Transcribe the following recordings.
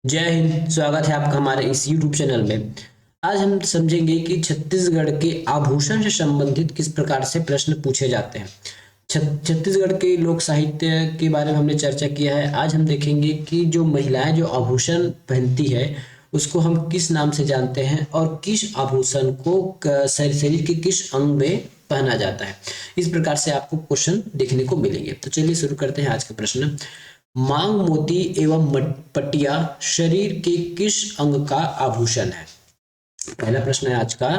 जय हिंद। स्वागत है आपका हमारे इस YouTube चैनल में। आज हम समझेंगे कि छत्तीसगढ़ के आभूषण से संबंधित किस प्रकार से प्रश्न पूछे जाते हैं। छत्तीसगढ़ के लोक साहित्य के बारे में हमने चर्चा किया है। आज हम देखेंगे कि जो महिलाएं जो आभूषण पहनती है उसको हम किस नाम से जानते हैं और किस आभूषण को शरीर के किस अंग में पहना जाता है। इस प्रकार से आपको क्वेश्चन देखने को मिलेंगे। तो चलिए शुरू करते हैं आज का प्रश्न। मांग मोती एवं पटिया शरीर के किस अंग का आभूषण है। पहला प्रश्न है आज का।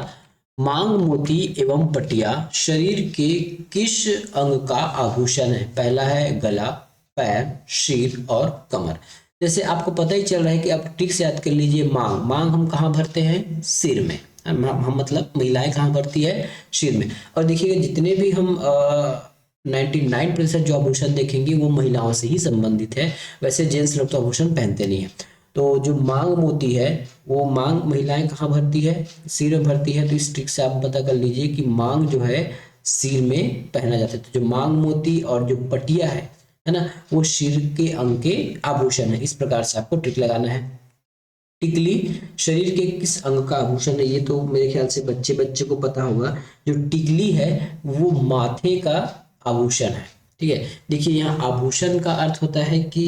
मांग मोती एवं पटिया शरीर के किस अंग का आभूषण है। पहला है गला, पैर, सिर और कमर। जैसे आपको पता ही चल रहा है कि आप ठीक से याद कर लीजिए। मांग मांग हम कहाँ भरते हैं? सिर में। हम मतलब महिलाएं कहाँ भरती है? सिर में। और देखिएगा जितने भी हम 99% जो आभूषण देखेंगे वो महिलाओं से ही संबंधित है। वैसे जेंट्स लोग तो आभूषण पहनते नहीं है। तो जो मांग मोती है वो मांग महिलाएं कहाँ भरती है? सिर में भरती है। तो इस ट्रिक से आप पता कर लीजिए कि मांग जो है सिर में पहना जाता है। तो जो मांग मोती और जो पटिया है ना, वो सिर के अंग के आभूषण है। इस प्रकार से आपको ट्रिक लगाना है। टिकली शरीर के किस अंग का आभूषण है? ये तो मेरे ख्याल से बच्चे बच्चे को पता होगा। जो टिकली है वो माथे का आभूषण है। ठीक है। देखिए यहाँ आभूषण का अर्थ होता है कि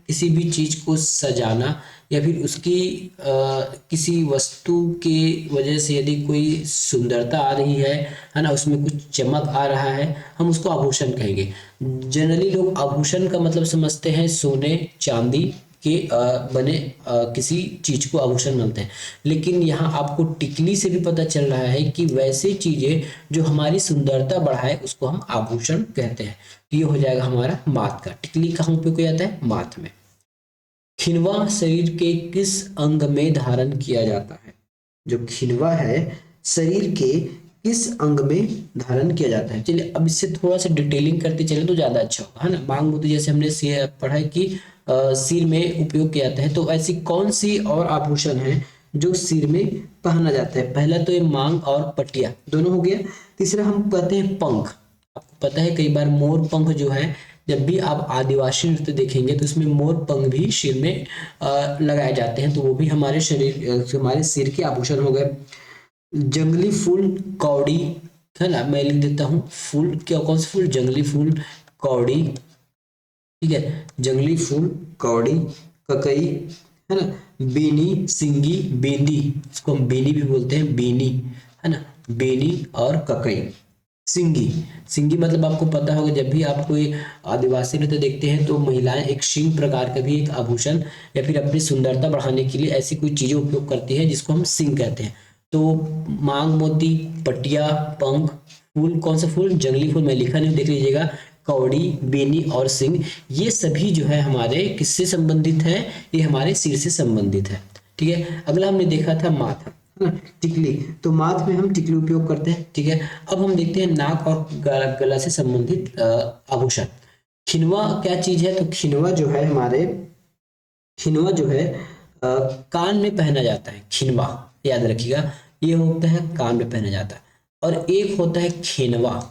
किसी भी चीज को सजाना या फिर उसकी किसी वस्तु के वजह से यदि कोई सुंदरता आ रही है ना, उसमें कुछ चमक आ रहा है, हम उसको आभूषण कहेंगे। जनरली लोग आभूषण का मतलब समझते हैं सोने चांदी के बने किसी चीज को आभूषण मानते हैं। लेकिन यहाँ आपको टिकली से भी पता चल रहा है कि वैसे चीजें जो हमारी सुंदरता बढ़ाए उसको हम आभूषण कहते हैं। तो ये हो जाएगा हमारा माथ का। टिकली कहाँ उपयोग किया जाता है? माथ में। खिनवा शरीर के किस अंग में धारण किया जाता है? जो खिनवा है शरीर के किस अंग में धारण किया जाता है? चलिए अब इससे थोड़ा सा डिटेलिंग करते चले तो ज्यादा अच्छा होगा, है ना। मांग मोती जैसे हमने पढ़ा है कि सिर में उपयोग किया जाता है। तो ऐसी कौन सी और आभूषण है जो सिर में पहना जाता है? पहला तो ये मांग और पटिया दोनों हो गया। तीसरा हम कहते हैं पंख। आपको पता है कई बार मोर पंख जो है, जब भी आप आदिवासी नृत्य देखेंगे तो उसमें मोर पंख भी सिर में लगाए जाते हैं। तो वो भी हमारे शरीर हमारे सिर के आभूषण हो गए। जंगली फूल कौड़ी, है ना, मैं लिख देता हूँ। फूल क्या, कौन सा फूल? जंगली फूल कौड़ी। ठीक है। जंगली फूल कौड़ी, ककई, है ना, बेनी, सिंगी, बेनी, इसको हम बेनी भी बोलते हैं, बेनी, है ना, बेनी और ककई। सिंगी, सिंगी मतलब आपको पता होगा जब भी आप कोई आदिवासी नृत्य देखते हैं तो महिलाएं एक सिंग प्रकार का भी एक आभूषण या फिर अपनी सुंदरता बढ़ाने के लिए ऐसी कोई चीजें उपयोग करती है जिसको हम सिंग कहते हैं। तो मांग मोती, पटिया, पंख, फूल, कौन सा फूल? जंगली फूल, मैं लिखा नहीं, देख लीजिएगा। कौड़ी, बेनी और सिंग, ये सभी जो है हमारे किससे संबंधित है? ये हमारे सिर से संबंधित है। ठीक है। अगला हमने देखा था माथा, है ना, टिकली। तो माथ में हम टिकली उपयोग करते हैं। ठीक है। अब हम देखते हैं नाक और गला से संबंधित आभूषण। खिनवा क्या चीज है? तो खिनवा जो है हमारे, खिनवा जो है कान में पहना जाता है। खिनवा याद रखिएगा, ये होता है कान में पहना जाता है। और एक होता है खेनवा।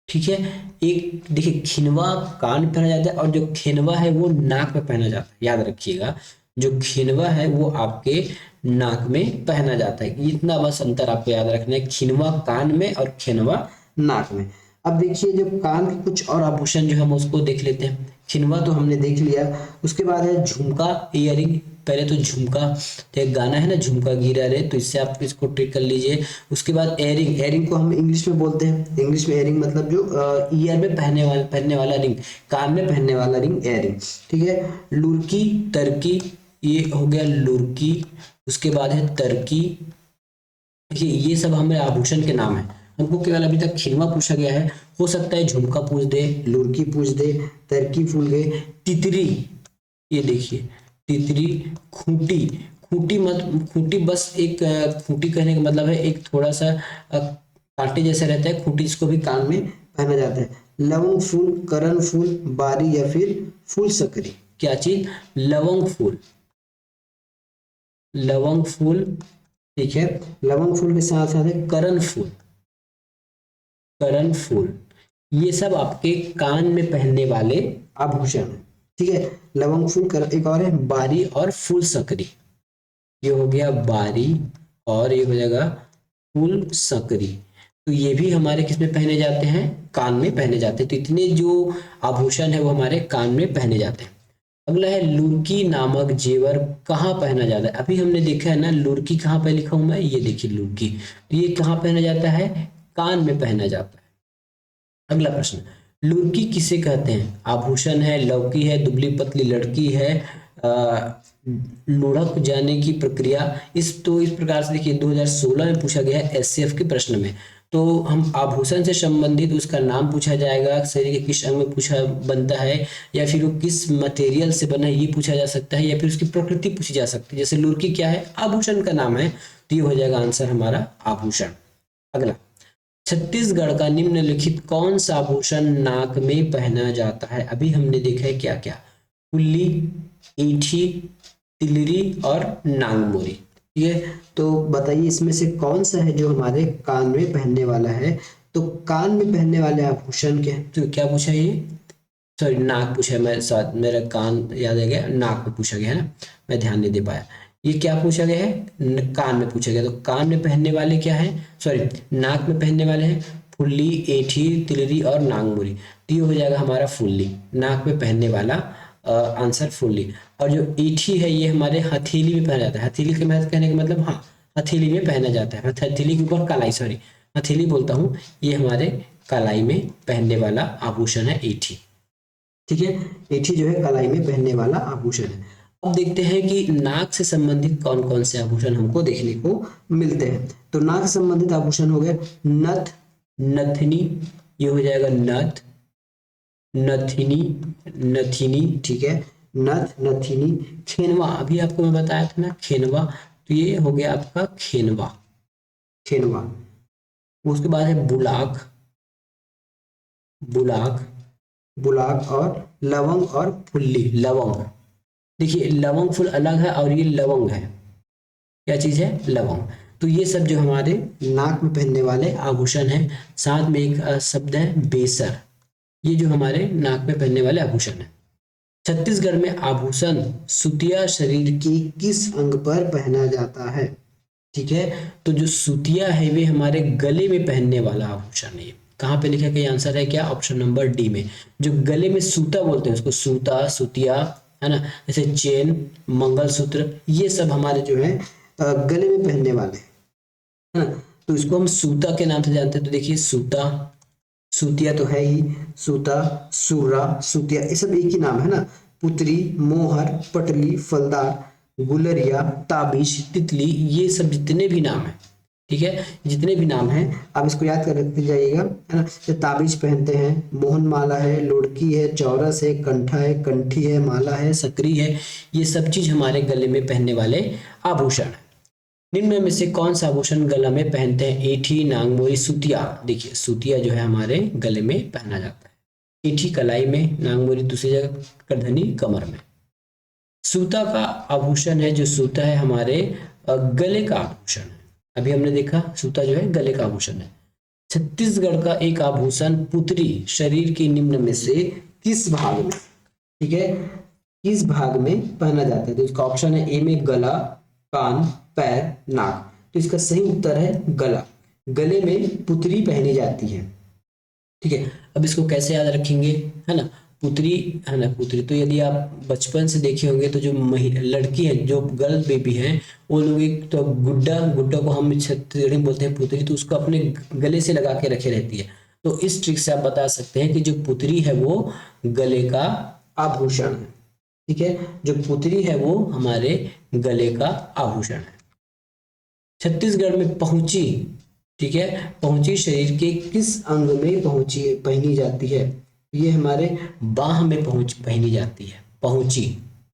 ठीक है। एक देखिए, खिनवा कान में पहना जाता है और जो खेनवा है वो नाक में पहना जाता है। याद रखिएगा, जो खिनवा है वो आपके नाक में पहना जाता है। इतना बस अंतर आपको याद रखना है, खिनवा कान में और खेनवा नाक में। अब देखिए जो कान के कुछ और आभूषण जो हम उसको देख लेते हैं। खिनवा तो हमने देख लिया। उसके बाद है झुमका, इयरिंग। पहले तो झुमका, तो एक गाना है ना, झुमका गिरा रे, तो इससे आप इसको ट्रिक कर लीजिए। उसके बाद एयरिंग, एयरिंग को हम इंग्लिश में बोलते हैं। इंग्लिश में एयरिंग मतलब जो ईयर में पहनने वाला रिंग, कान में पहनने वाला रिंग, एयरिंग। ठीक है। लुरकी, तरकी, ये हो गया लुरकी। उसके बाद है तरकी। देखिए ये सब हमें आभूषण के नाम है। हमको केवल अभी तक खिलवा पूछा गया है। हो सकता है झुमका पूछ दे, लुरकी पूछ दे, तरकी फूल गए, तितरी। ये देखिए तितरी, खूंटी। खूंटी मत, खूंटी बस एक खूंटी कहने का मतलब है एक थोड़ा सा कांटे जैसा रहता है खूंटी, जिसको भी कान में पहना जाता है। लवंग फूल, करण फूल, बारी या फिर फूल सकरी। क्या चीज? लवंग फूल, लवंग फूल। ठीक है। लवंग फूल के साथ साथ है करण फूल, करण फूल। ये सब आपके कान में पहनने वाले आभूषण हैं। ठीक है। लवंग फूल, एक और है बारी और फूल सकरी। ये हो गया बारी और ये हो जाएगा फूल सकरी। तो ये भी हमारे किस में पहने जाते हैं, कान में पहने जाते हैं। तो इतने जो आभूषण है वो हमारे कान में पहने जाते हैं। अगला है लुरकी नामक जेवर कहाँ पहना जाता है। अभी हमने देखा है ना लुरकी कहाँ पे लिखा हूं मैं, ये देखिए लुरकी, तो ये कहाँ पहना जाता है, कान में पहना जाता है। अगला प्रश्न, लुरकी किसे कहते हैं, आभूषण है, लौकी है, दुबली पतली लड़की है, लुढ़क जाने की प्रक्रिया। इस प्रकार से देखिए 2016 में पूछा गया है एससीएफ के प्रश्न में। तो हम आभूषण से संबंधित उसका नाम पूछा जाएगा, शरीर के किस अंग में पूछा बनता है, या फिर वो किस मटेरियल से बना है ये पूछा जा सकता है, या फिर उसकी प्रकृति पूछी जा सकती है। जैसे लुरकी क्या है, आभूषण का नाम है, तो ये हो जाएगा आंसर हमारा आभूषण। अगला, छत्तीसगढ़ का निम्नलिखित कौन सा आभूषण नाक में पहना जाता है। अभी हमने देखा है क्या क्या, फुल्ली, ईठी, तिलरी और नागमोरी। ठीक है, तो बताइए इसमें से कौन सा है जो हमारे कान में पहनने वाला है। तो कान में पहनने वाले आभूषण के, तो क्या पूछा ये, सॉरी नाक पूछा है, मैं साथ मेरा कान याद आ गया, नाक में पूछा गया है ना, मैं ध्यान नहीं दे पाया। ये क्या पूछा गया है, कान में पूछा गया। तो कान में पहनने वाले क्या है, सॉरी नाक में पहनने वाले हैं फुल्ली, एठी, तिलरी और नागमोरी। तो ये हो जाएगा हमारा फुल्ली, नाक में पहनने वाला आंसर फुल्ली। और जो ईठी है ये हमारे हथेली में पहना जाता है। हथेली के महत्व कहने का मतलब, हाँ हथेली में पहना जाता है, हथेली के ऊपर कलाई, सॉरी हथेली बोलता हूँ, ये हमारे कलाई में पहनने वाला आभूषण है ईठी। ठीक है, ईठी जो है कलाई में पहनने वाला आभूषण है। अब देखते हैं कि नाक से संबंधित कौन कौन से आभूषण हमको देखने को मिलते हैं। तो नाक से संबंधित आभूषण हो गए नथ, नथनी, ये हो जाएगा नथ, नथिनी, नथिनी, ठीक है, नथ, नथिनी, खेनवा, अभी आपको मैं बताया था ना खेनवा, तो ये हो गया आपका खेनवा, खेनवा। उसके बाद है बुलाक, बुलाक, बुलाक और लवंग और फुल्ली, लवंग। देखिए लवंग फुल अलग है और ये लवंग है, क्या चीज है, लवंग। तो ये सब जो हमारे नाक में पहनने वाले आभूषण है। साथ में एक शब्द है बेसर, ये जो हमारे नाक में पहनने वाले आभूषण है। छत्तीसगढ़ में आभूषण सुतिया शरीर की किस अंग पर पहना जाता है। ठीक है, तो जो सुतिया है वे हमारे गले में पहनने वाला आभूषण है। कहाँ पे लिखा गया, आंसर है क्या, ऑप्शन नंबर डी में। जो गले में सूता बोलते हैं उसको सूता, सुतिया, है ना, जैसे चेन, मंगलसूत्र, ये सब हमारे जो है गले में पहनने वाले है ना, तो इसको हम सूता के नाम से जानते हैं। तो देखिए सूता, सूतिया तो है ही, सूता, सूरा, सूतिया, ये सब एक ही नाम है ना। पुतरी, मोहर, पटली, फलदार, गुलरिया, ताबीज, तितली, ये सब जितने भी नाम है, ठीक है, जितने भी नाम हैं आप इसको याद कर रखते जाइएगा, है ना। जो ताबीज पहनते हैं, मोहन माला है, लुड़की है, चौरस है, कंठा है, कंठी है, माला है, सकरी है, ये सब चीज हमारे गले में पहनने वाले आभूषण है। निम्न में से कौन सा आभूषण गला में पहनते हैं, ईठी, नागमोरी, सुतिया। देखिए सुतिया जो है हमारे गले में पहना जाता है, ईठी कलाई में, नागमोरी दूसरी जगह, करधनी कमर में। सूता का आभूषण है, जो सूता है हमारे गले का आभूषण है। अभी हमने देखा सूता जो है गले का आभूषण है। छत्तीसगढ़ का एक आभूषण पुतरी शरीर के निम्न में से किस भाग में, ठीक है, किस भाग में पहना जाता है। तो इसका ऑप्शन है ए में गला, कान, पैर, नाक। तो इसका सही उत्तर है गला, गले में पुतरी पहनी जाती है। ठीक है, अब इसको कैसे याद रखेंगे, है ना, पुतरी, है ना, पुतरी। तो यदि आप बचपन से देखे होंगे तो जो लड़की है, जो गर्ल बेबी है, वो लोग एक तो गुड्डा, गुड्डा को हम छत्तीसगढ़ी में बोलते हैं पुतरी, तो उसको अपने गले से लगा के रखे रहती है। तो इस ट्रिक से आप बता सकते हैं कि जो पुतरी है वो गले का आभूषण है। ठीक है, जो पुतरी है वो हमारे गले का आभूषण है। छत्तीसगढ़ में पहुंची, ठीक है, पहुंची शरीर के किस अंग में पहुंची पहनी जाती है। ये हमारे बाह में पहनी जाती है, पहुंची।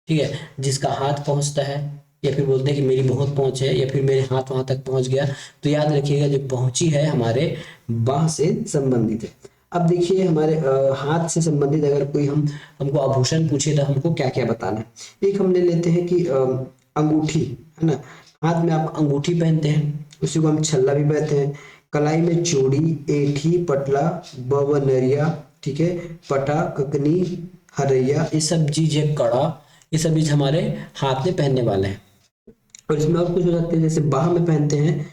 ठीक है, जिसका हाथ पहुंचता है, या फिर बोलते हैं कि मेरी बहुत पहुंच है, या फिर मेरे हाथ वहां तक पहुंच गया। तो याद रखिएगा जो पहुंची है हमारे बाह से संबंधित है। अब देखिए हमारे हाथ से संबंधित अगर कोई हमको आभूषण पूछे तो हमको क्या क्या बताना है। एक हम ले लेते हैं कि अंगूठी, है ना, हाथ में आप अंगूठी पहनते हैं, उसी को हम छल्ला भी कहते हैं। कलाई में चूड़ी, एठी, पटला, बवनरिया, ठीक है, पटा, ककनी, हरैया, ये सब चीज है, कड़ा, ये सब चीज हमारे हाथ में पहनने वाले हैं। और इसमें और कुछ हो सकते हैं, जैसे बाह में पहनते हैं,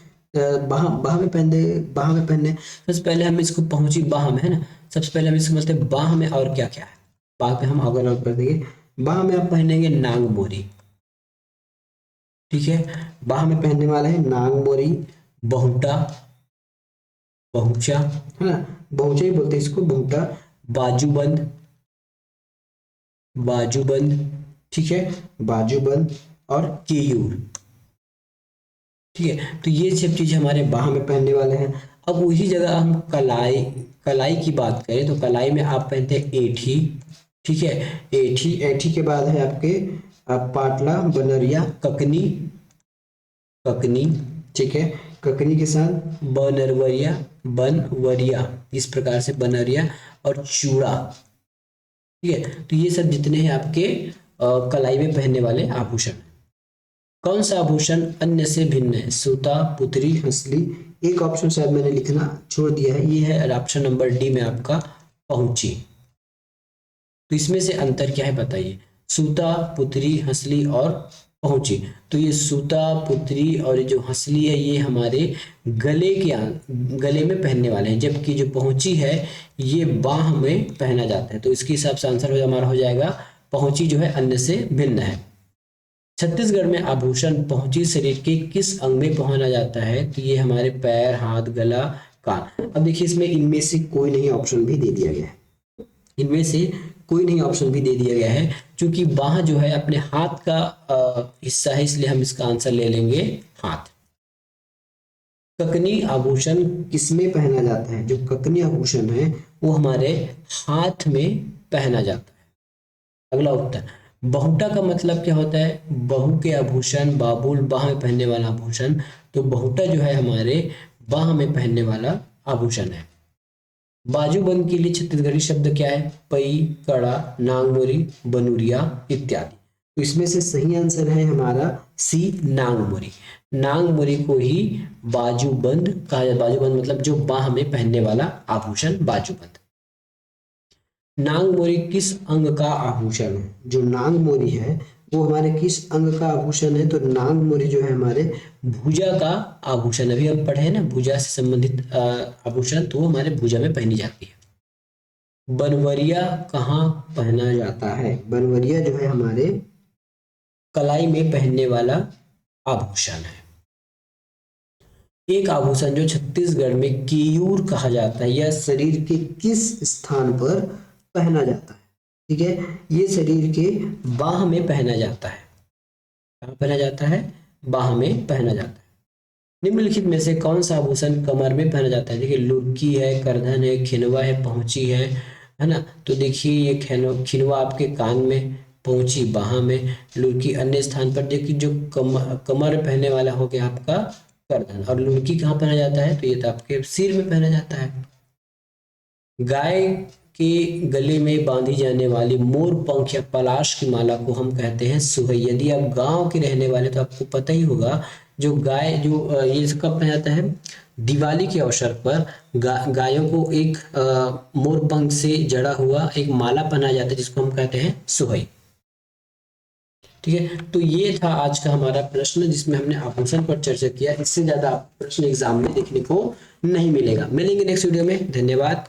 बाह बाह में पहनने, सबसे पहले हम इसको पहुंची बाह में, है ना, सबसे पहले हम इसको बोलते हैं बाह में। और क्या क्या है बाह पे, हम अगर और कर देंगे, बाह में आप पहनेंगे नांग मोरी, ठीक है, बाह में पहनने वाला है नांग मोरी, बहुटा, बहुचा, है ना, बहुचा ही बोलते हैं इसको, बहुटा, बाजूबंद, बाजूबंद, ठीक है, बाजूबंद, और केयूर, ठीक है। तो ये सब चीज हमारे बाह में पहनने वाले हैं। अब उसी जगह हम कलाई, कलाई की बात करें तो कलाई में आप पहनते हैं एठी, ठीक है, एठी, एठी के बाद है आपके पाटला, बनरिया, ककनी, ककनी, ठीक है, ककनी के साथ बनरवरिया, बनवरिया, इस प्रकार से बनरिया, और चूड़ा, ठीक है। तो ये सब जितने हैं आपके कलाई में पहनने वाले आभूषण। कौन सा आभूषण अन्य से भिन्न है? सूता, पुतरी, हंसली। एक ऑप्शन शायद मैंने लिखना छोड़ दिया है, ये है ऑप्शन नंबर डी में आपका पहुंची। तो इसमें से अंतर क्या है बताइए? सूता, पुतरी, हंसली और पहुंची। तो ये सूता, पुतरी और जो हंसली है ये हमारे गले में पहनने वाले हैं, जबकि जो पहुंची है ये बाह में पहना जाता है। तो इसके हिसाब से आंसर हमारा हो जाएगा पहुंची जो है अन्य से भिन्न है। छत्तीसगढ़ में आभूषण पहुंची शरीर के किस अंग में पहना जाता है? तो ये हमारे पैर, हाथ, गला, कान। अब देखिए इसमें इनमें से कोई नहीं ऑप्शन भी दे दिया गया है, इनमें से कोई नहीं ऑप्शन भी दे दिया गया है, क्योंकि बाह जो है अपने हाथ का हिस्सा है, इसलिए हम इसका आंसर ले लेंगे हाथ। ककनी आभूषण किसमें पहना जाता है? जो ककनी आभूषण है वो हमारे हाथ में पहना जाता है। अगला उत्तर, बहुटा का मतलब क्या होता है? बहू के आभूषण, बाबुल, बाह में पहनने वाला आभूषण। तो बहुटा जो है हमारे बाह में पहनने वाला आभूषण है। बाजूबंद के लिए छत्तीसगढ़ी शब्द क्या है? पई, कड़ा, नांगमोरी, बनुरिया इत्यादि। तो इसमें से सही आंसर है हमारा सी, नांगमोरी। नांगमोरी को ही बाजूबंद कहा जाता है। बाजूबंद मतलब जो बाह में पहनने वाला आभूषण, बाजूबंद। नांगमोरी किस अंग का आभूषण है? जो नांगमोरी है वो हमारे किस अंग का आभूषण है? तो नांगमोरी जो है हमारे भुजा का आभूषण। अभी हम पढ़े ना भुजा से संबंधित आभूषण, तो वो हमारे भुजा में पहनी जाती है। बनवरिया कहाँ पहना जाता है? बनवरिया जो है हमारे कलाई में पहनने वाला आभूषण है। एक आभूषण जो छत्तीसगढ़ में केयूर कहा जाता है, यह शरीर के किस स्थान पर पहना जाता है? ठीक है, ये शरीर के बाह में पहना जाता है। कहाँ पहना जाता है? बाह में पहना जाता है। निम्नलिखित में से कौन सा आभूषण कमर में पहना जाता है? देखिए लुरकी है, करधन है, खिनवा है, पहुंची है ना। तो देखिए ये खिनवा आपके कान में, पहुंची बाह में, लुरकी अन्य स्थान पर। देखिए जो कमर पहनने वाला हो गया आपका करधन, और लुरकी कहाँ पहना जाता है? तो ये तो आपके सिर में पहना जाता है। गाय के गले में बांधी जाने वाली मोर पंख या पलाश की माला को हम कहते हैं सुहई। यदि आप गांव के रहने वाले तो आपको पता ही होगा, जो गाय जो ये कब पहना जाता है? दिवाली के अवसर पर गायों को एक मोर पंख से जड़ा हुआ एक माला पहनाया जाता है, जिसको हम कहते हैं सुहई। ठीक है, तो ये था आज का हमारा प्रश्न, जिसमें हमने आभूषण पर चर्चा किया। इससे ज्यादा प्रश्न एग्जाम में देखने को नहीं मिलेगा। मिलेंगे नेक्स्ट वीडियो में। धन्यवाद।